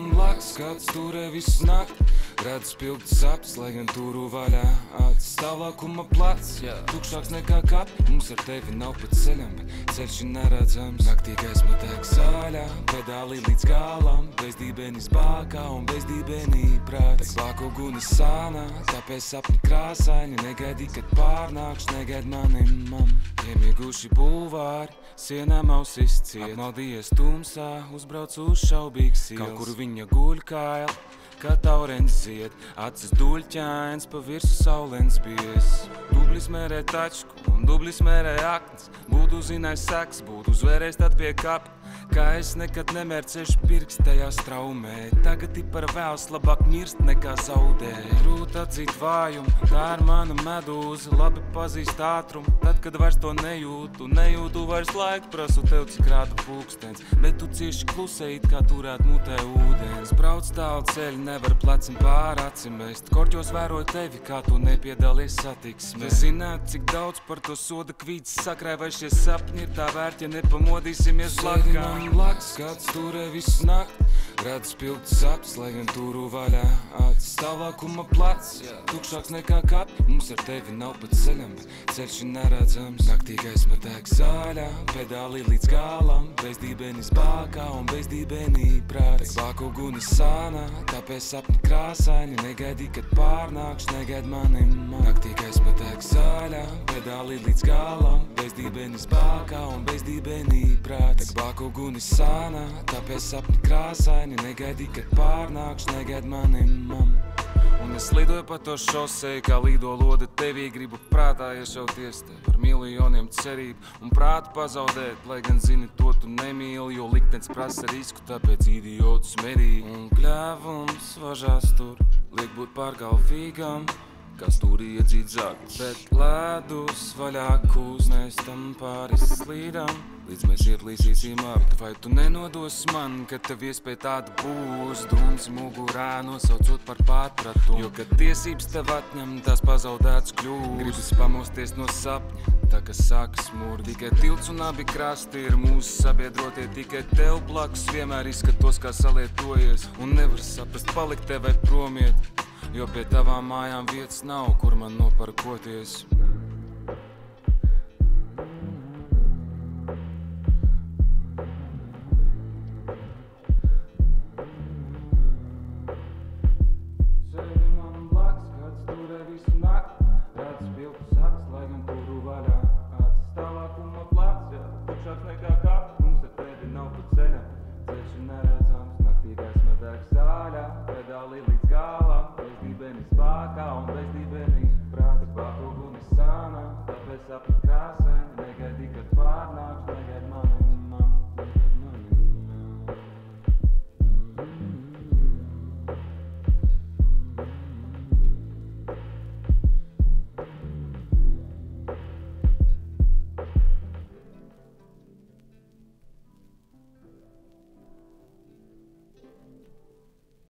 man blakus, kāds turē visu nakti. Redzu spilgts sapnis, lai gan turu vaļā. Acis stāv lakuma plats, tukšāks nekā kapi. Mums ar tevi nav pat ceļam, bet ceļš ir neredzams. Naktī gaisma tek zaļā, pedāli līdz galam. Bezdībenis bākā un bezdībenī prāts. Tek bāku guni sānā, tāpēc sapni krāsaini. Negaidi, kad pārnākš, negaid mani, mam. Iemieguši bulvāri, sienām ausis ciet. Apmaldījies tumsā, uzbrauc uz šaubīgas ielas. Kaut kur viņa guļ kaila, kā taurens zied. Acis duļķains, pa virsu saulens bies. Dublis mērē tačku un dublis mērē aknas. Būtu zinājis seks, būtu zvērējis tad pie kapa. Kā es nekad nemērcēšu pirkst tajā straumē. Tagad ir par vēls, labāk mirst nekā zaudē. Grūti atzīt vājumu, tā ir mana medūze. Labi pazīst ātrumu, tad, kad vairs to nejūtu. Nejūtu vairs laiku, prasu tev, cik rāda pulkstens. Bet tu cieši kluseit, kā turēt mutē ūdens. Brauc tālu ceļu, nevar plecim pār acim mest. Korķos vēroju tevi, kā tu nepiedalies satiksmē. Zināt, cik daudz par to soda kvīts sakrāj, vai šie sapņi ir tā vērt, ja nepamodīsimies blakā. Man blakus, kāds turē visu nakti. Redzu spilgts sapnis, lai gan turu vaļā. Acis stāv lakuma plats, tukšāks nekā kapi. Mums ar tevi nav pat ceļam, bet ceļš ir neredzams. Naktī gaisma tek zaļā, pedāli līdz galam. Bezdībenis bākā un bezdībenī prāts. Tek bāku guni sānā, tāpēc sapni krāsaini. Negaidi, kad pārnākš, negaid mani, man. Naktī gaisma tek zaļā, pedāli līdz galam. Bezdībenis bākā un bezdībenī prāts. Tek bāku guni sānā, tāpēc sapni krāsaini. Negaidi, kad pārnākš, negaid mani, mam. Un es lidoju pa to šoseju, kā lido lode tevī. Gribu prātā iešauties tev ar miljoniem cerību un prātu pazaudēt, lai gan zini, to tu nemīli, jo liktenis prasa risku, tāpēc idiotus medī. Un kļāvums važās tur, liek būt pārgalvīgam, kas tur iedzīt zagļus. Bet ledus vaļā kūznēstam pāris slīdam, līdz mēs ieplīsīsim ap. Vai tu nenodos man, ka tev iespēja tāda būs? Dunci mugurā nosaucot par pārpratumu, jo, kad tiesības tev atņem, tās pazaudēts kļūst. Gribas pamosties no sapņa, tā kā sākas mūri. Tikai tilts un abi krasti ir mūsu sabiedrotie. Tikai tev blakus vienmēr izskatos, kā salietojies. Un nevar saprast, palikt tev vai promiet, jo pie tavām mājām vietas nav, kur man noparkoties.